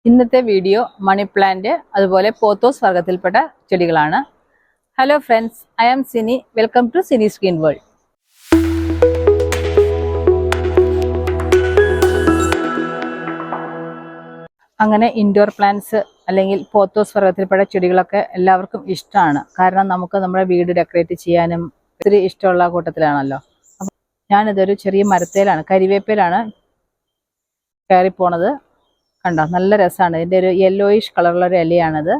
ഇന്നത്തെ video money plant അതുപോലെ pothos വർഗത്തിൽപ്പെട്ട ചെടികളാണ്. Hello friends, I am Sini. Welcome to Sini's green world. അങ്ങനെ ഇൻഡോർ പ്ലാന്റ്സ് അല്ലെങ്കിൽ പോത്തോസ് വർഗത്തിൽപ്പെട്ട ചെടികളൊക്കെ എല്ലാവർക്കും ഇഷ്ടമാണ്. കാരണം നമുക്ക് നമ്മുടെ വീട് ഡെക്കറേറ്റ് ചെയ്യാനും ഒത്തിരി ഇഷ്ടമുള്ള കൂട്ടത്തിലാണല്ലോ. അപ്പം ഞാനിതൊരു ചെറിയ മരത്തേലാണ്, കരിവേപ്പയിലാണ് കയറിപ്പോണത്. കണ്ടോ, നല്ല രസമാണ്. ഇതിൻ്റെ ഒരു യെല്ലോയിഷ് കളറുള്ള ഒരു ഇലയാണിത്.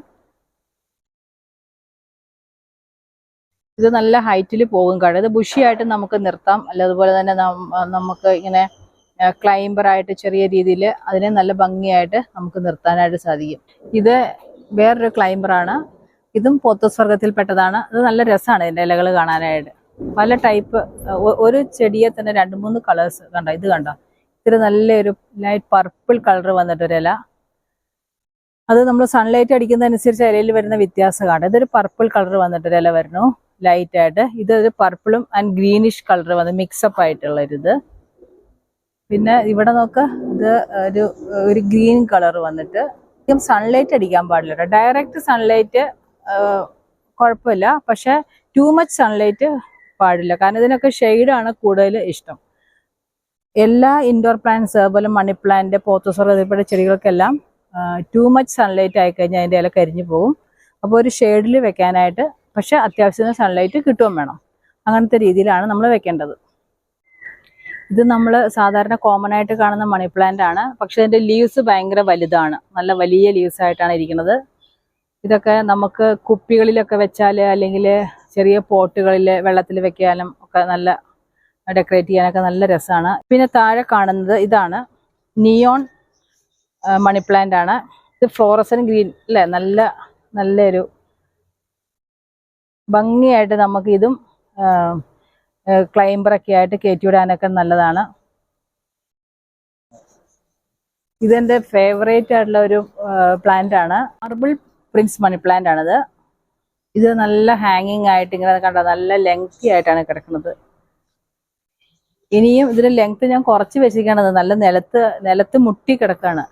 ഇത് നല്ല ഹൈറ്റിൽ പോകും കാട്. ഇത് ബുഷിയായിട്ട് നമുക്ക് നിർത്താം. അല്ല അതുപോലെ തന്നെ നമുക്ക് ഇങ്ങനെ ക്ലൈംബറായിട്ട് ചെറിയ രീതിയിൽ അതിനെ നല്ല ഭംഗിയായിട്ട് നമുക്ക് നിർത്താനായിട്ട് സാധിക്കും. ഇത് വേറൊരു ക്ലൈംബറാണ്. ഇതും പോത്തോസ് വർഗത്തിൽപ്പെട്ടതാണ്. ഇത് നല്ല രസമാണ് ഇതിൻ്റെ ഇലകൾ കാണാനായിട്ട്. പല ടൈപ്പ്, ഒരു ചെടിയെ തന്നെ 2-3 കളേഴ്സ് കണ്ടോ. ഇത് കണ്ടോ, ഇത്തിരി നല്ലൊരു ലൈറ്റ് പർപ്പിൾ കളർ വന്നിട്ടൊരില. അത് നമ്മൾ സൺലൈറ്റ് അടിക്കുന്നതനുസരിച്ച് ഇലയിൽ വരുന്ന വ്യത്യാസം കാണാം. ഇതൊരു പർപ്പിൾ കളർ വന്നിട്ടൊരില വരുന്നു ലൈറ്റ് ആയിട്ട്. ഇതൊരു പർപ്പിളും ആൻഡ് ഗ്രീനിഷ് കളർ വന്ന് മിക്സപ്പ് ആയിട്ടുള്ളൊരിത്. പിന്നെ ഇവിടെ നോക്ക്, ഇത് ഒരു ഗ്രീൻ കളർ വന്നിട്ട്. സൺലൈറ്റ് അടിക്കാൻ പാടില്ല. ഡയറക്റ്റ് സൺലൈറ്റ് കുഴപ്പമില്ല, പക്ഷെ ടു മച്ച് സൺലൈറ്റ് പാടില്ല. കാരണം ഇതിനൊക്കെ ഷെയ്ഡാണ് കൂടുതൽ ഇഷ്ടം. എല്ലാ ഇൻഡോർ പ്ലാന്റ്സ് അതുപോലെ മണി പ്ലാന്റ്, പോത്തോസ് വർഗത്തിൽപ്പെട്ട ചെടികൾക്കെല്ലാം ടു മച്ച് സൺലൈറ്റ് ആയിക്കഴിഞ്ഞാൽ അതിൻ്റെ ഇല കരിഞ്ഞു പോകും. അപ്പോൾ ഒരു ഷെയ്ഡിൽ വെക്കാനായിട്ട്, പക്ഷെ അത്യാവശ്യത്തിന് സൺലൈറ്റ് കിട്ടുകയും വേണം. അങ്ങനത്തെ രീതിയിലാണ് നമ്മൾ വെക്കേണ്ടത്. ഇത് നമ്മൾ സാധാരണ കോമൺ ആയിട്ട് കാണുന്ന മണി പ്ലാന്റ് ആണ്. പക്ഷെ അതിൻ്റെ ലീവ്സ് ഭയങ്കര വലുതാണ്, നല്ല വലിയ ലീവ്സ് ആയിട്ടാണ് ഇരിക്കുന്നത്. ഇതൊക്കെ നമുക്ക് കുപ്പികളിലൊക്കെ വെച്ചാൽ അല്ലെങ്കിൽ ചെറിയ പോട്ടുകളിൽ വെള്ളത്തിൽ വെക്കാനും ഒക്കെ നല്ല ഡെക്കറേറ്റ് ചെയ്യാനൊക്കെ നല്ല രസമാണ്. പിന്നെ താഴെ കാണുന്നത് ഇതാണ് നിയോൺ മണി പ്ലാന്റ് ആണ്. ഇത് ഫ്ലോറസൻ ഗ്രീൻ അല്ലേ, നല്ലൊരു ഭംഗിയായിട്ട് നമുക്ക് ഇതും ക്ലൈംബറൊക്കെ ആയിട്ട് കയറ്റിവിടാനൊക്കെ നല്ലതാണ്. ഇതെൻ്റെ ഫേവറേറ്റ് ആയിട്ടുള്ള ഒരു പ്ലാന്റ് ആണ്. മാർബിൾ പ്രിൻസ് മണി പ്ലാന്റ് ആണിത്. ഇത് നല്ല ഹാങ്ങിങ് ആയിട്ട് ഇങ്ങനെ കണ്ടോ, നല്ല ലെങ്തി ആയിട്ടാണ് കിടക്കുന്നത്. ഇനിയും ഇതിന്റെ ലെങ്ത് ഞാൻ കുറച്ച് വെച്ചിരിക്കണത്. നല്ല നിലത്ത് മുട്ടി കിടക്കാണ്.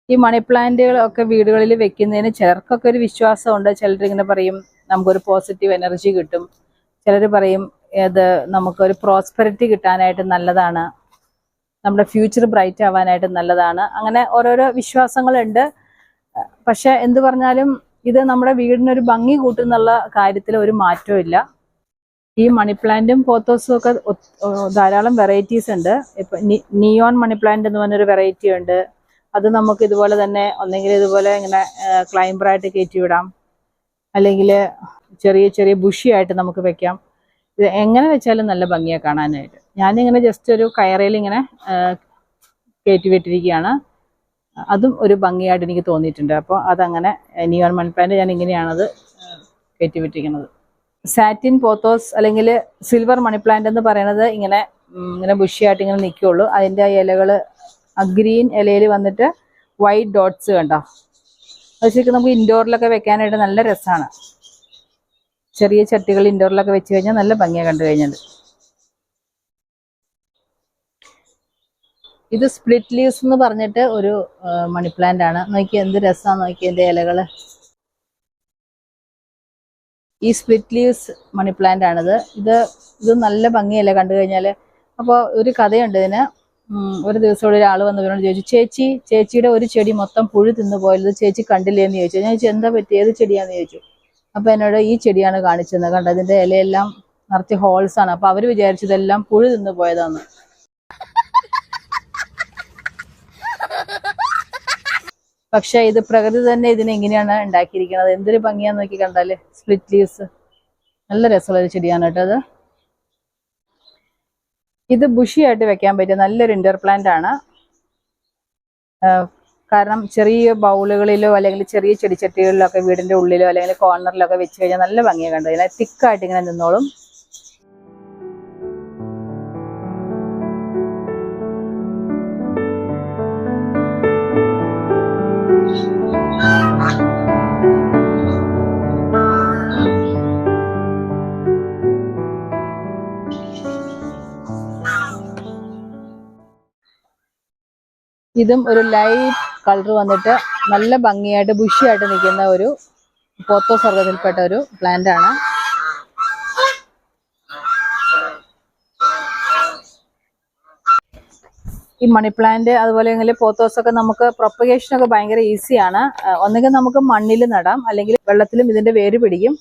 ഈ മണി പ്ലാന്റുകളൊക്കെ വീടുകളിൽ വെക്കുന്നതിന് ചിലർക്കൊക്കെ ഒരു വിശ്വാസമുണ്ട്. ചിലരിങ്ങനെ പറയും നമുക്കൊരു പോസിറ്റീവ് എനർജി കിട്ടും. ചിലർ പറയും ഇത് നമുക്കൊരു പ്രോസ്പെറിറ്റി കിട്ടാനായിട്ട് നല്ലതാണ്, നമ്മുടെ ഫ്യൂച്ചർ ബ്രൈറ്റ് ആവാനായിട്ട് നല്ലതാണ്. അങ്ങനെ ഓരോരോ വിശ്വാസങ്ങളുണ്ട്. പക്ഷെ എന്ത് പറഞ്ഞാലും ഇത് നമ്മുടെ വീടിനൊരു ഭംഗി കൂട്ടുന്നുള്ള കാര്യത്തിൽ ഒരു മാറ്റവും ഇല്ല. ഈ മണി പ്ലാന്റും പോത്തോസും ഒക്കെ ധാരാളം വെറൈറ്റീസ് ഉണ്ട്. ഇപ്പൊ നിയോൺ മണി പ്ലാന്റ് എന്ന് പറഞ്ഞൊരു വെറൈറ്റി ഉണ്ട്. അത് നമുക്ക് ഇതുപോലെ തന്നെ ഒന്നെങ്കിൽ ഇതുപോലെ ഇങ്ങനെ ക്ലൈംബറായിട്ട് കയറ്റി വിടാം, അല്ലെങ്കിൽ ചെറിയ ചെറിയ ബുഷിയായിട്ട് നമുക്ക് വെക്കാം. ഇത് എങ്ങനെ വെച്ചാലും നല്ല ഭംഗിയാണ് കാണാനായിട്ട്. ഞാനിങ്ങനെ ജസ്റ്റ് ഒരു കയറയിൽ ഇങ്ങനെ കയറ്റി വിട്ടിരിക്കുകയാണ്. അതും ഒരു ഭംഗിയായിട്ട് എനിക്ക് തോന്നിയിട്ടുണ്ട്. അപ്പോൾ അതങ്ങനെ നിയോൺ മണി പ്ലാന്റ് ഞാൻ ഇങ്ങനെയാണത് കയറ്റി വിട്ടിരിക്കുന്നത്. സാറ്റിൻ പോത്തോസ് അല്ലെങ്കിൽ സിൽവർ മണി പ്ലാന്റ് എന്ന് പറയുന്നത് ഇങ്ങനെ ബുഷിയായിട്ട് ഇങ്ങനെ നിൽക്കുകയുള്ളൂ. അതിൻ്റെ ഇലകൾ ആ ഗ്രീൻ ഇലയിൽ വന്നിട്ട് വൈറ്റ് ഡോട്ട്സ് കണ്ടോ. അത് ശരിക്കും നമുക്ക് ഇൻഡോറിലൊക്കെ വെക്കാനായിട്ട് നല്ല രസമാണ്. ചെറിയ ചട്ടികൾ ഇൻഡോറിലൊക്കെ വെച്ച് കഴിഞ്ഞാൽ നല്ല ഭംഗിയാണ് കണ്ടു കഴിഞ്ഞാൽ. ഇത് സ്പ്ലിറ്റ് ലീവ്സ് എന്ന് പറഞ്ഞിട്ട് ഒരു മണി പ്ലാന്റ് ആണ്. നോക്കി എന്ത് രസമാണ്, നോക്കി എൻ്റെ ഇലകൾ. ഈ സ്പ്ലിറ്റ് ലീവ്സ് മണി പ്ലാന്റ് ആണിത്. ഇത് നല്ല ഭംഗിയല്ലേ കണ്ടു കഴിഞ്ഞാൽ. അപ്പോൾ ഒരു കഥയുണ്ട് ഇതിന്. ഒരു ദിവസം ഇവിടെ ഒരാൾ വന്ന് ഇവരോട് ചോദിച്ചു, ചേച്ചിയുടെ ഒരു ചെടി മൊത്തം പുഴു തിന്നു പോയത് ചേച്ചി കണ്ടില്ലേന്ന് ചോദിച്ചു. ഞാൻ ചോദിച്ചു എന്താ പറ്റി, ഏത് ചെടിയാന്ന് ചോദിച്ചു. അപ്പോൾ എന്നോട് ഈ ചെടിയാണ് കാണിച്ചത്. കണ്ടോ, ഇതിൻ്റെ ഇലയെല്ലാം നിറച്ച് ഹോൾസ് ആണ്. അപ്പോൾ അവർ വിചാരിച്ചതെല്ലാം പുഴു തിന്നു പോയതാന്ന്. പക്ഷെ ഇത് പ്രകൃതി തന്നെ ഇതിനെങ്ങനെയാണ് ഉണ്ടാക്കിയിരിക്കുന്നത്. എന്തൊരു ഭംഗിയാന്ന് നോക്കി കണ്ടാല്. സ്പ്ലിറ്റ് ലീവ്സ് നല്ല രസമുള്ളൊരു ചെടിയാണ് കേട്ടോ അത്. ഇത് ബുഷിയായിട്ട് വെക്കാൻ പറ്റിയ നല്ലൊരു ഇൻഡോർ പ്ലാന്റ് ആണ്. കാരണം ചെറിയ ബൗളുകളിലോ അല്ലെങ്കിൽ ചെറിയ ചെടിച്ചട്ടികളിലോ ഒക്കെ വീടിന്റെ ഉള്ളിലോ അല്ലെങ്കിൽ കോർണറിലോ ഒക്കെ വെച്ച് കഴിഞ്ഞാൽ നല്ല ഭംഗിയാണ് കണ്ടത്. ഇതിനെ തിക്കായിട്ട് ഇങ്ങനെ നിന്നോളും. ഇതും ഒരു ലൈറ്റ് കളർ വന്നിട്ട് നല്ല ഭംഗിയായിട്ട് ബുഷിയായിട്ട് നിൽക്കുന്ന ഒരു പോത്തോസ് വർഗ്ഗത്തിൽപ്പെട്ട ഒരു പ്ലാന്റ് ആണ്. ഈ മണി പ്ലാന്റ് അതുപോലെ പോത്തോസ് ഒക്കെ നമുക്ക് പ്രൊപ്പഗേഷൻ ഒക്കെ ഭയങ്കര ഈസിയാണ്. ഒന്നുകിൽ നമുക്ക് മണ്ണിൽ നടാം, അല്ലെങ്കിൽ വെള്ളത്തിലും ഇതിന്റെ വേര് പിടിക്കും.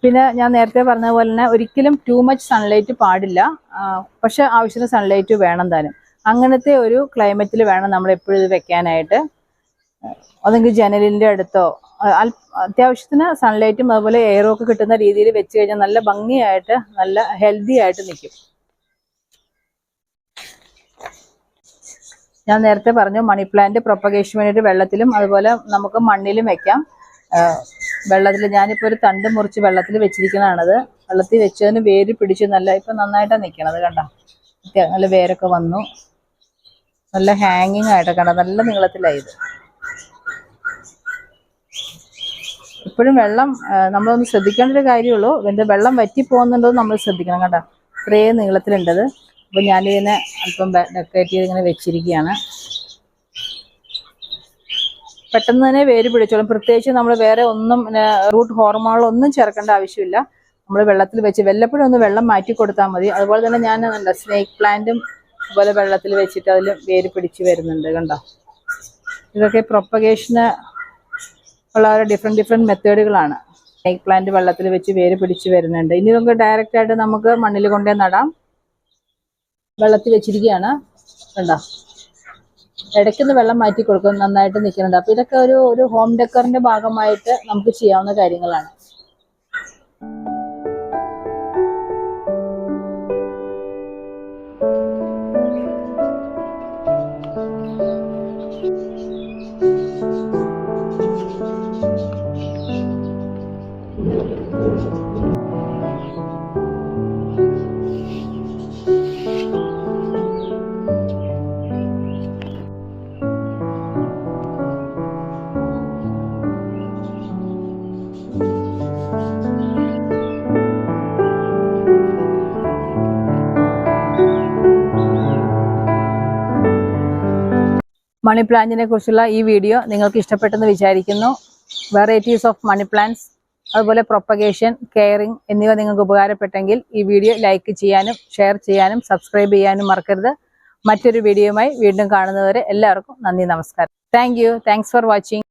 പിന്നെ ഞാൻ നേരത്തെ പറഞ്ഞ പോലെ തന്നെ ഒരിക്കലും ടു മച്ച് സൺലൈറ്റ് പാടില്ല. പക്ഷെ ആവശ്യത്തിന് സൺലൈറ്റ് വേണം താനും. അങ്ങനത്തെ ഒരു ക്ലൈമറ്റിൽ വേണം നമ്മൾ എപ്പോഴും ഇത് വെക്കാനായിട്ട്. അതെങ്കിൽ ജനലിൻ്റെ അടുത്തോ അത്യാവശ്യത്തിന് സൺലൈറ്റും അതുപോലെ എയറും ഒക്കെ കിട്ടുന്ന രീതിയിൽ വെച്ച് കഴിഞ്ഞാൽ നല്ല ഭംഗിയായിട്ട് നല്ല ഹെൽത്തി ആയിട്ട് നിൽക്കും. ഞാൻ നേരത്തെ പറഞ്ഞു മണി പ്ലാന്റ് പ്രൊപ്പഗേഷൻ വേണ്ടിയിട്ട് വെള്ളത്തിലും അതുപോലെ നമുക്ക് മണ്ണിലും വെക്കാം. വെള്ളത്തിൽ ഞാനിപ്പോൾ ഒരു തണ്ട് മുറിച്ച് വെള്ളത്തിൽ വെച്ചിരിക്കുന്നതാണത്. വെള്ളത്തിൽ വെച്ചതിന് വേര് പിടിച്ച് ഇപ്പം നന്നായിട്ടാണ് നിൽക്കണത്. കണ്ടോ, നല്ല വേരൊക്കെ വന്നു, നല്ല ഹാങ്ങിങ് ആയിട്ട് കണ്ടോ, നല്ല നീളത്തിലായത്. ഇപ്പോഴും വെള്ളം നമ്മളൊന്ന് ശ്രദ്ധിക്കേണ്ട ഒരു കാര്യമുള്ളൂ. ഇതിൻ്റെ വെള്ളം വറ്റി പോകുന്നുണ്ടോ നമ്മൾ ശ്രദ്ധിക്കണം. കണ്ടോ, ഇത്രയും നീളത്തിലുണ്ടത്. അപ്പോൾ ഞാനിതിനെ അല്പം ഡെക്കറേറ്റ് ചെയ്ത് ഇങ്ങനെ വെച്ചിരിക്കുകയാണ്. പെട്ടെന്ന് തന്നെ വേര് പിടിച്ചോളും. പ്രത്യേകിച്ച് നമ്മൾ വേറെ ഒന്നും റൂട്ട് ഹോർമോണുകളൊന്നും ചേർക്കേണ്ട ആവശ്യമില്ല. നമ്മൾ വെള്ളത്തിൽ വെച്ച് വല്ലപ്പോഴും ഒന്ന് വെള്ളം മാറ്റി കൊടുത്താൽ മതി. അതുപോലെ തന്നെ ഞാൻ സ്നേക്ക് പ്ലാന്റും അതുപോലെ വെള്ളത്തിൽ വെച്ചിട്ട് അതിൽ വേര് പിടിച്ച് വരുന്നുണ്ട്. കണ്ടോ, ഇതൊക്കെ പ്രൊപ്പഗേഷന് ഉള്ള ഡിഫറെൻറ്റ് മെത്തേഡുകളാണ്. സ്നേക്ക് പ്ലാന്റ് വെള്ളത്തിൽ വെച്ച് വേര് പിടിച്ച് വരുന്നുണ്ട്. ഇനി നമുക്ക് ഡയറക്റ്റ് ആയിട്ട് നമുക്ക് മണ്ണിൽ കൊണ്ടേ നടാം. വെള്ളത്തിൽ വെച്ചിരിക്കുകയാണ്. കണ്ടോ, ഇടയ്ക്കൊന്ന് വെള്ളം മാറ്റി കൊടുക്കും, നന്നായിട്ട് നിൽക്കുന്നുണ്ട്. അപ്പോൾ ഇതൊക്കെ ഒരു ഹോം ഡെക്കറിന്റെ ഭാഗമായിട്ട് നമുക്ക് ചെയ്യാവുന്ന കാര്യങ്ങളാണ്. മണി പ്ലാന്റിനെ കുറിച്ചുള്ള ഈ വീഡിയോ നിങ്ങൾക്ക് ഇഷ്ടപ്പെട്ടെന്ന് വിചാരിക്കുന്നു. വെറൈറ്റീസ് ഓഫ് മണി പ്ലാന്റ്സ്, അതുപോലെ പ്രൊപ്പഗേഷൻ, കെയറിംഗ് എന്നിവ നിങ്ങൾക്ക് ഉപകാരപ്പെട്ടെങ്കിൽ ഈ വീഡിയോ ലൈക്ക് ചെയ്യാനും ഷെയർ ചെയ്യാനും സബ്സ്ക്രൈബ് ചെയ്യാനും മറക്കരുത്. മറ്റൊരു വീഡിയോയുമായി വീണ്ടും കാണുന്നതുവരെ എല്ലാവർക്കും നന്ദി, നമസ്കാരം. Thanks for watching.